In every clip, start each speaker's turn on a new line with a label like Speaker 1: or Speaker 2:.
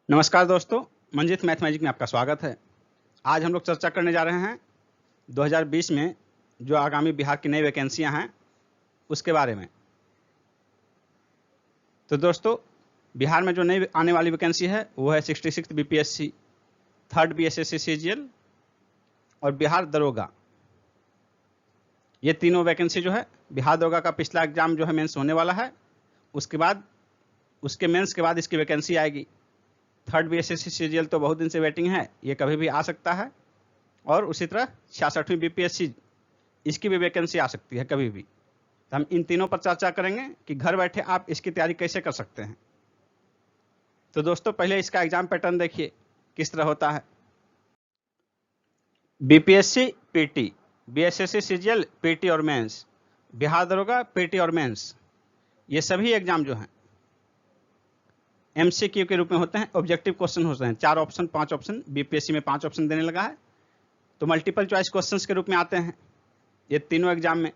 Speaker 1: नमस्कार दोस्तों, मंजित मैथमेटिक्स में आपका स्वागत है। आज हम लोग चर्चा करने जा रहे हैं 2020 में जो आगामी बिहार की नई वैकेंसियां हैं उसके बारे में। तो दोस्तों, बिहार में जो नई आने वाली वैकेंसी है वो है 66 बीपीएससी, 3rd बीएसएससी सीजीएल और बिहार दरोगा। ये तीनों वैकेंसी जो है, बिहार दरोगा का पिछला एग्जाम जो है मेंस होने वाला है, उसके बाद उसके मेंस के बाद इसकी वैकेंसी आएगी। 3rd बीएसएससी सीजीएल तो बहुत दिन से वेटिंग है, ये कभी भी आ सकता है। और उसी तरह 66वीं बीपीएससी, इसकी भी वैकेंसी आ सकती है कभी भी। तो हम इन तीनों पर चर्चा करेंगे कि घर बैठे आप इसकी तैयारी कैसे कर सकते हैं। तो दोस्तों, पहले इसका एग्जाम पैटर्न देखिए किस तरह होता है। BPSC PT, BSSC CGL PT और मेंस, बिहार दरोगा पीटी और मेंस, ये सभी एग्जाम जो हैं एमसीक्यू के रूप में होते हैं। ऑब्जेक्टिव क्वेश्चन होते हैं, 4 ऑप्शन 5 ऑप्शन, बीपीएससी में 5 ऑप्शन देने लगा है, तो मल्टीपल चॉइस क्वेश्चंस के रूप में आते हैं ये तीनों एग्जाम में।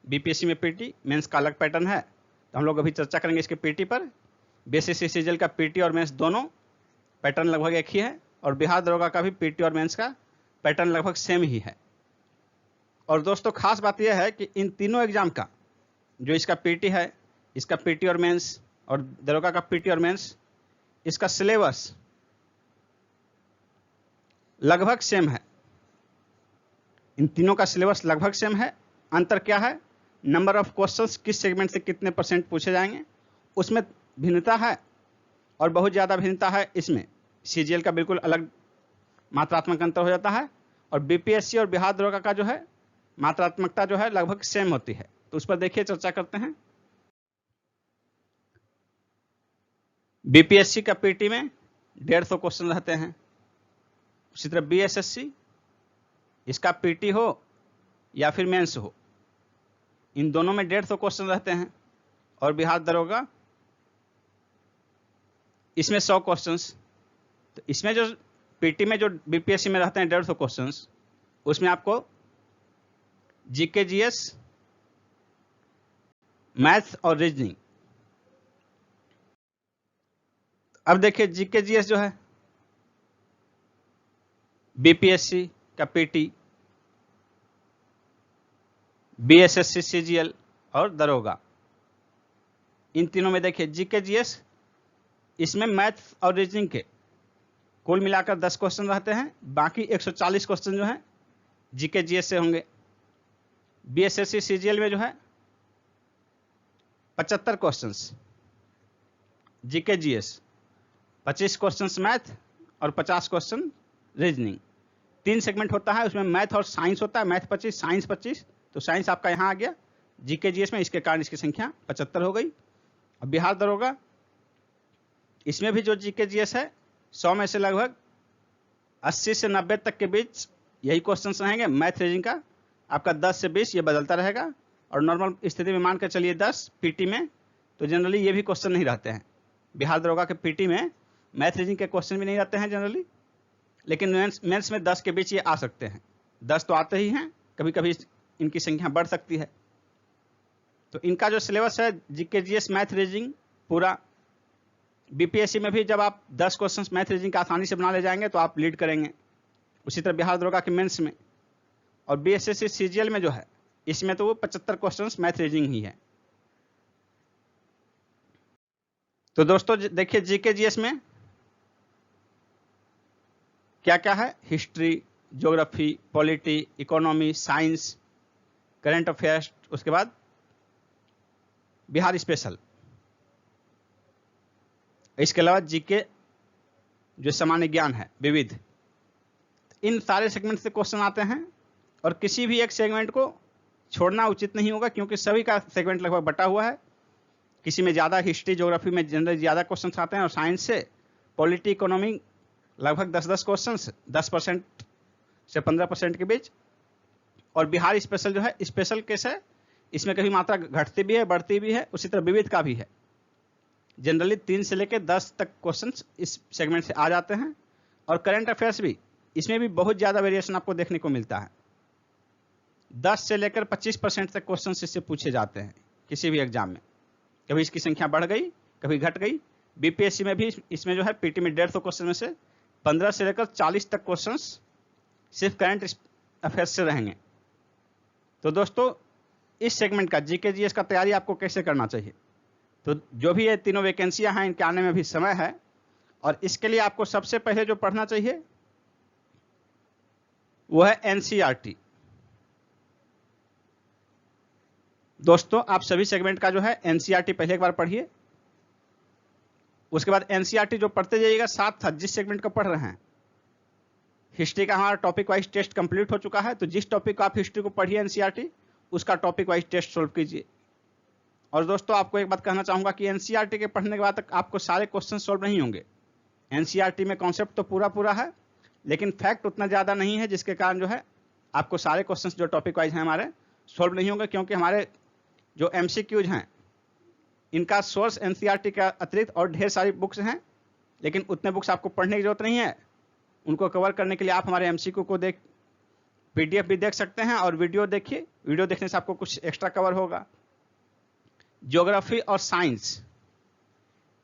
Speaker 1: बीपीएससी में पीटी, मेंस का अलग पैटर्न है, तो हम लोग अभी चर्चा करेंगे इसके पीटी पर। बीएसएससी सीजीएल का पीटी और मेंस दोनों पैटर्न लगभग एक ही है, और बिहार दरोगा का भी पीटी और मेंस का पैटर्न लगभग सेम ही है। और दोस्तों, खास बात यह है कि इन तीनों एग्जाम का जो इसका पीटी है, इसका पीटी और मेंस, और दरोगा का पीटी और मेंस, इसका सिलेबस लगभग सेम है। इन तीनों का सिलेबस लगभग सेम है। अंतर क्या है? नंबर ऑफ क्वेश्चंस, किस सेगमेंट से कितने % पूछे जाएंगे, उसमें भिन्नता है, और बहुत ज़्यादा भिन्नता है इसमें। सीजीएल का बिल्कुल अलग मात्रात्मक अंतर हो जाता है, और बीपीएससी और बिहार दरोगा का जो है मात्रात्मकता जो है लगभग सेम होती है। तो उस पर देखिए, चर्चा करते हैं। बीपीएससी का पीटी में 150 क्वेश्चन रहते हैं। उसी तरह बीएसएससी, इसका पीटी हो या फिर मेंस हो, इन दोनों में 150 क्वेश्चन रहते हैं। और बिहार दरोगा, इसमें 100 क्वेश्चंस। तो इसमें जो पीटी में जो बीपीएससी में रहते हैं 150 क्वेश्चंस, उसमें आपको जीके जीएस, मैथ और रीजनिंग। अब देखिए, जीके जीएस जो है बीपीएससी का पीटी, बीएसएससी सीजीएल और दरोगा, इन तीनों में देखिए जीके जीएस, इसमें मैथ और रीजनिंग के कुल मिलाकर 10 क्वेश्चन रहते हैं। बाकी 140 क्वेश्चन जो हैं जीके जीएस से होंगे। बीएसएससी सीजीएल में जो है 75 questions GK GS, 25 questions math और 50 क्वेश्चन रीजनिंग। 3 सेगमेंट होता है, उसमें मैथ और साइंस होता है। मैथ 25, साइंस 25, तो साइंस आपका यहाँ आ गया जीके जीएस में, इसके कारण इसकी संख्या 75 हो गई। अब बिहार दरोगा, इसमें भी जो जीके जीएस है 100 में से लगभग 80 से 90 तक के बीच यही क्वेश्चन रहेंगे। मैथ रीजनिंग का आपका 10 से 20 ये बदलता रहेगा, और नॉर्मल स्थिति में मान कर चलिए 10 पीटी में, तो जनरली ये भी क्वेश्चन नहीं रहते हैं। बिहार दरोगा के पीटी में मैथ रीजनिंग के क्वेश्चन भी नहीं रहते हैं जनरली, लेकिन मेंस में 10 के बीच ये आ सकते हैं। 10 तो आते ही हैं, कभी कभी इनकी संख्या बढ़ सकती है। तो इनका जो सिलेबस है जीके जीएस मैथ रीजनिंग पूरा, बीपीएससी में भी जब आप 10 क्वेश्चन मैथ रीजनिंग का आसानी से बना ले जाएंगे तो आप लीड करेंगे। उसी तरह बिहार दरोगा के मेंस में, और बीएसएससी सीजीएल में जो है इसमें तो वो 75 क्वेश्चन मैथ रीजनिंग ही है। तो दोस्तों देखिए, जीके जीएस में क्या क्या है? History, geography, polity, economy, science, current affairs, उसके बाद बिहार स्पेशल। इसके अलावा जीके जो सामान्य ज्ञान है विविध, इन सारे सेगमेंट से क्वेश्चन आते हैं, और किसी भी एक सेगमेंट को छोड़ना उचित नहीं होगा, क्योंकि सभी का सेगमेंट लगभग बटा हुआ है। किसी में ज़्यादा, हिस्ट्री ज्योग्राफी में जनरली ज़्यादा क्वेश्चन आते हैं, और साइंस से पॉलिटी इकोनॉमी लगभग 10-10 क्वेश्चन, 10% से 15% के बीच। और बिहार स्पेशल जो है स्पेशल केस है, इसमें कभी मात्रा घटती भी है बढ़ती भी है। उसी तरह विविध का भी है, जनरली 3 से लेकर 10 तक क्वेश्चन इस सेगमेंट से आ जाते हैं। और करंट अफेयर्स भी, इसमें भी बहुत ज़्यादा वेरिएशन आपको देखने को मिलता है। 10 से लेकर 25% तक क्वेश्चन इससे पूछे जाते हैं किसी भी एग्जाम में। कभी इसकी संख्या बढ़ गई, कभी घट गई, बीपीएससी में भी इसमें जो है पीटी में 150 क्वेश्चन में से 15 से लेकर 40 तक क्वेश्चंस सिर्फ करंट अफेयर्स से रहेंगे। तो दोस्तों इस सेगमेंट का जीके जीएस का तैयारी आपको कैसे करना चाहिए, तो जो भी ये तीनों वैकेंसियां हैं इनके आने में भी समय है, और इसके लिए आपको सबसे पहले जो पढ़ना चाहिए वो है एनसीईआरटी। दोस्तों आप सभी सेगमेंट का जो है एनसीईआरटी पहले एक बार पढ़िए, उसके बाद एनसीईआरटी जो पढ़ते जाइएगा साथ साथ जिस सेगमेंट का पढ़ रहे हैं। हिस्ट्री का हमारा टॉपिक वाइज टेस्ट कंप्लीट हो चुका है, तो जिस टॉपिक को आप हिस्ट्री को पढ़िए एनसीईआरटी उसका टॉपिक वाइज टेस्ट सोल्व कीजिए। और दोस्तों आपको एक बात कहना चाहूंगा कि एनसीईआरटी के पढ़ने के बाद तक आपको सारे क्वेश्चन सोल्व नहीं होंगे। एनसीईआरटी में कॉन्सेप्ट तो पूरा है, लेकिन फैक्ट उतना ज़्यादा नहीं है, जिसके कारण जो है आपको सारे क्वेश्चंस जो टॉपिक वाइज हैं हमारे सोल्व नहीं होंगे, क्योंकि हमारे जो एमसीक्यूज हैं इनका सोर्स एनसीईआरटी का अतिरिक्त और ढेर सारी बुक्स हैं, लेकिन उतने बुक्स आपको पढ़ने की जरूरत नहीं है। उनको कवर करने के लिए आप हमारे एमसीक्यू को पीडीएफ भी देख सकते हैं और वीडियो देखिए, वीडियो देखने से आपको कुछ एक्स्ट्रा कवर होगा। ज्योग्राफी और साइंस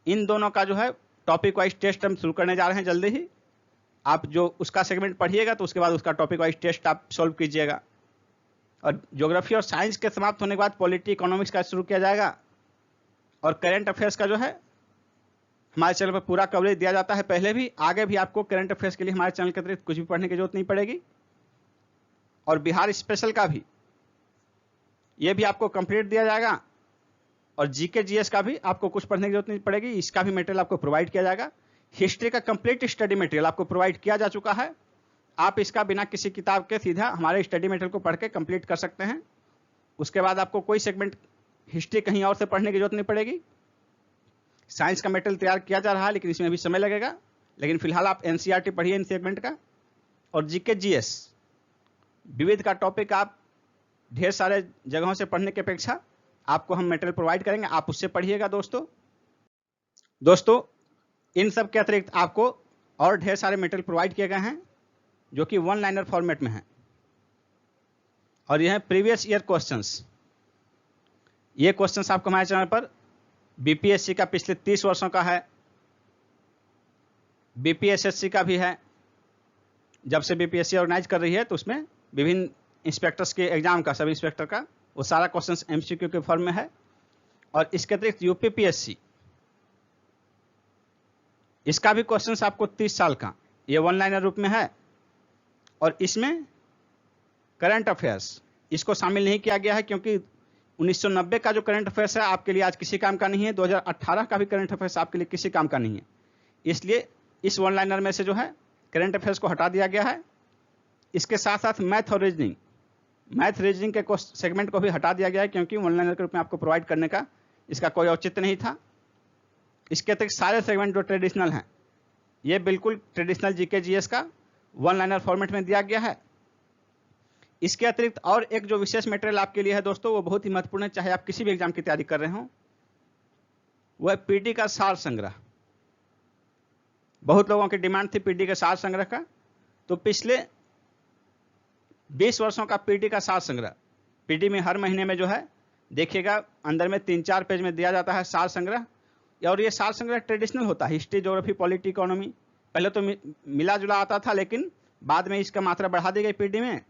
Speaker 1: इन दोनों का जो है टॉपिक वाइज टेस्ट हम शुरू करने जा रहे हैं जल्दी ही। आप जो उसका सेगमेंट पढ़िएगा तो उसके बाद उसका टॉपिक वाइज टेस्ट आप सॉल्व कीजिएगा। और ज्योग्राफी और साइंस के समाप्त होने के बाद पॉलिटी इकोनॉमिक्स का शुरू किया जाएगा। और करंट अफेयर्स का जो है हमारे चैनल पर पूरा कवरेज दिया जाता है, पहले भी आगे भी आपको करंट अफेयर्स के लिए हमारे चैनल के अतिरिक्त कुछ भी पढ़ने की जरूरत नहीं पड़ेगी। और बिहार स्पेशल का भी ये भी आपको कंप्लीट दिया जाएगा, और जीके जीएस का भी आपको कुछ पढ़ने की जरूरत नहीं पड़ेगी, इसका भी मटेरियल आपको प्रोवाइड किया जाएगा। हिस्ट्री का कंप्लीट स्टडी मटेरियल आपको प्रोवाइड किया जा चुका है, आप इसका बिना किसी किताब के सीधा हमारे स्टडी मटेरियल को पढ़ के कंप्लीट कर सकते हैं। उसके बाद आपको कोई सेगमेंट हिस्ट्री कहीं और से पढ़ने की जरूरत नहीं पड़ेगी। साइंस का मटेरियल तैयार किया जा रहा है, लेकिन इसमें भी समय लगेगा, लेकिन फिलहाल आप एनसीईआरटी पढ़िए इन सेगमेंट का। और जीके जीएस विविध का टॉपिक आप ढेर सारे जगहों से पढ़ने की अपेक्षा आपको हम मटेरियल प्रोवाइड करेंगे, आप उससे पढ़िएगा। दोस्तों इन सब के अतिरिक्त आपको और ढेर सारे मटेरियल प्रोवाइड किए गए हैं जो कि वन लाइनर फॉर्मेट में है, और यह है प्रीवियस ईयर क्वेश्चंस। ये क्वेश्चंस आपको हमारे चैनल पर बीपीएससी का पिछले 30 वर्षों का है, बीपीएसएससी का भी है। जब से बीपीएससी ऑर्गेनाइज कर रही है तो उसमें विभिन्न इंस्पेक्टर्स के एग्जाम का, सभी इंस्पेक्टर का वो सारा क्वेश्चंस एमसीक्यू के फॉर्म में है। और इसके अतिरिक्त यूपीपीएससी इसका भी क्वेश्चंस आपको 30 साल का ये वन लाइनर रूप में है, और इसमें करंट अफेयर्स इसको शामिल नहीं किया गया है, क्योंकि 1990 का जो करंट अफेयर्स है आपके लिए आज किसी काम का नहीं है, 2018 का भी करंट अफेयर्स आपके लिए किसी काम का नहीं है। इसलिए इस वन लाइनर में से जो है करंट अफेयर्स को हटा दिया गया है। इसके साथ साथ मैथ और रीजनिंग के सेगमेंट को भी हटा दिया गया है, क्योंकि वन लाइनर के रूप में आपको प्रोवाइड करने का इसका कोई औचित्य नहीं था। इसके अतिरिक्त सारे सेगमेंट जो ट्रेडिशनल हैं ये बिल्कुल ट्रेडिशनल जीके जीएस का वन लाइनर फॉर्मेट में दिया गया है। इसके अतिरिक्त और एक जो विशेष मटेरियल आपके लिए है दोस्तों, वो बहुत ही महत्वपूर्ण है, चाहे आप किसी भी एग्जाम की तैयारी कर रहे हो, वो है पीटी का सार संग्रह। बहुत लोगों की डिमांड थी पीटी के सार संग्रह का, तो पिछले 20 वर्षों का पीटी का सार संग्रह, पीटी में हर महीने में जो है देखिएगा अंदर में 3-4 पेज में दिया जाता है सार संग्रह। और ये सार संग्रह ट्रेडिशनल होता है, हिस्ट्री, ज्योग्राफी, पॉलिटी, इकोनॉमी। पहले तो मिला जुला आता था, लेकिन बाद में इसका मात्रा बढ़ा दी गई पीटी में,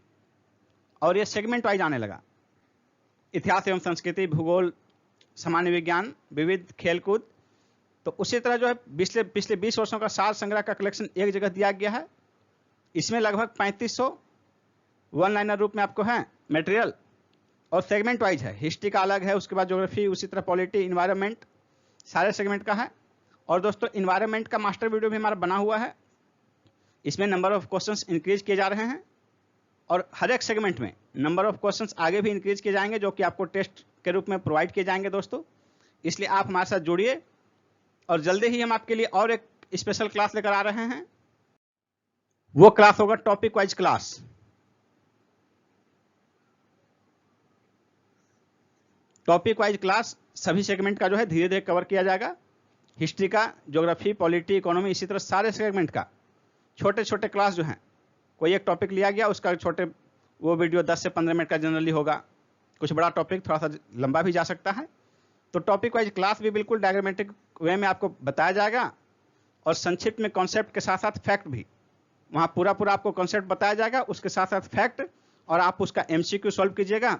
Speaker 1: और ये सेगमेंट वाइज आने लगा। इतिहास एवं संस्कृति, भूगोल, सामान्य विज्ञान, विविध, खेलकूद। तो उसी तरह जो है पिछले 20 वर्षों का सार संग्रह का कलेक्शन एक जगह दिया गया है। इसमें लगभग 3500 वन लाइनर रूप में आपको है मटेरियल, और सेगमेंट वाइज है। हिस्ट्री का अलग है, उसके बाद ज्योग्राफी, उसी तरह पॉलिटी, इन्वायरमेंट, सारे सेगमेंट का है। और दोस्तों इन्वायरमेंट का मास्टर वीडियो भी हमारा बना हुआ है, इसमें नंबर ऑफ क्वेश्चंस इंक्रीज किए जा रहे हैं, और हर एक सेगमेंट में नंबर ऑफ क्वेश्चंस आगे भी इंक्रीज किए जाएंगे, जो कि आपको टेस्ट के रूप में प्रोवाइड किए जाएंगे दोस्तों। इसलिए आप हमारे साथ जुड़िए, और जल्दी ही हम आपके लिए और एक स्पेशल क्लास लेकर आ रहे हैं। वो क्लास होगा topic wise class. Topic wise class सभी सेगमेंट का जो है धीरे धीरे कवर किया जाएगा। हिस्ट्री का, ज्योग्राफी, पॉलिटी, इकोनॉमी, इसी तरह सारे सेगमेंट का छोटे छोटे क्लास जो हैं, कोई एक टॉपिक लिया गया उसका छोटे वो वीडियो 10 से 15 मिनट का जनरली होगा। कुछ बड़ा टॉपिक थोड़ा सा लंबा भी जा सकता है, तो टॉपिक वाइज क्लास भी बिल्कुल डायग्रामेटिक वे में आपको बताया जाएगा और संक्षिप्त में कॉन्सेप्ट के साथ साथ फैक्ट भी, वहाँ पूरा पूरा आपको कॉन्सेप्ट बताया जाएगा, उसके साथ साथ फैक्ट, और आप उसका एमसीक्यू सॉल्व कीजिएगा।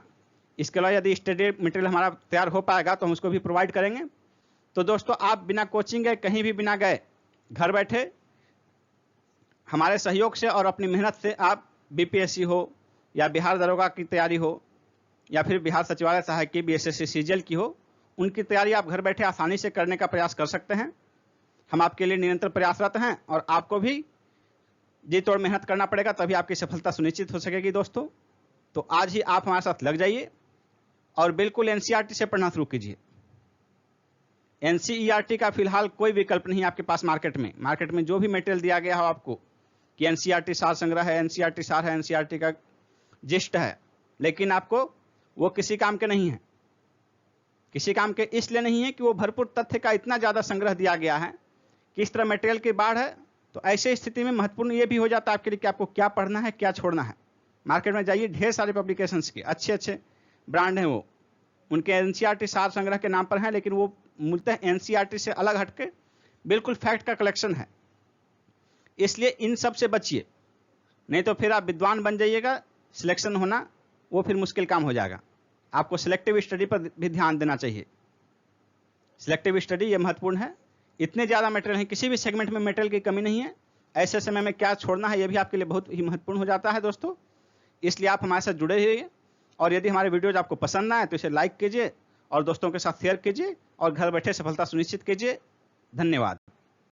Speaker 1: इसके अलावा यदि स्टडी मटेरियल हमारा तैयार हो पाएगा तो हम उसको भी प्रोवाइड करेंगे। तो दोस्तों आप बिना कोचिंग गए, कहीं भी बिना गए, घर बैठे हमारे सहयोग से और अपनी मेहनत से आप बीपीएससी हो या बिहार दरोगा की तैयारी हो या फिर बिहार सचिवालय सहायक की बीएसएससी सीजीएल की हो, उनकी तैयारी आप घर बैठे आसानी से करने का प्रयास कर सकते हैं। हम आपके लिए निरंतर प्रयासरत हैं और आपको भी जी तोड़ मेहनत करना पड़ेगा, तभी आपकी सफलता सुनिश्चित हो सकेगी दोस्तों। तो आज ही आप हमारे साथ लग जाइए और बिल्कुल एनसीईआरटी से पढ़ना शुरू कीजिए। एनसीईआरटी का फिलहाल कोई विकल्प नहीं है आपके पास मार्केट में जो भी मटेरियल दिया गया हो आपको कि एनसीईआरटी सार संग्रह है, एनसीईआरटी सार है, एनसीईआरटी का जिस्ट है, लेकिन आपको वो किसी काम के नहीं है। किसी काम के इसलिए नहीं है कि वो भरपूर तथ्य का इतना ज़्यादा संग्रह दिया गया है कि इस तरह मटेरियल की बाढ़ है। तो ऐसे स्थिति में महत्वपूर्ण ये भी हो जाता है आपके लिए कि आपको क्या पढ़ना है, क्या छोड़ना है। मार्केट में जाइए, ढेर सारे पब्लिकेशंस के अच्छे अच्छे ब्रांड हैं, वो उनके एनसीईआरटी सार संग्रह के नाम पर हैं, लेकिन वो मूलतः एनसीईआरटी से अलग हटके बिल्कुल फैक्ट का कलेक्शन है। इसलिए इन सब से बचिए, नहीं तो फिर आप विद्वान बन जाइएगा, सिलेक्शन होना वो फिर मुश्किल काम हो जाएगा। आपको सिलेक्टिव स्टडी पर भी ध्यान देना चाहिए। सिलेक्टिव स्टडी ये महत्वपूर्ण है। इतने ज़्यादा मटेरियल है, किसी भी सेगमेंट में मटेरियल की कमी नहीं है। ऐसे समय में क्या छोड़ना है ये भी आपके लिए बहुत ही महत्वपूर्ण हो जाता है दोस्तों। इसलिए आप हमारे साथ जुड़े रहिए और यदि हमारे वीडियोज आपको पसंद आए तो इसे लाइक कीजिए और दोस्तों के साथ शेयर कीजिए और घर बैठे सफलता सुनिश्चित कीजिए। धन्यवाद।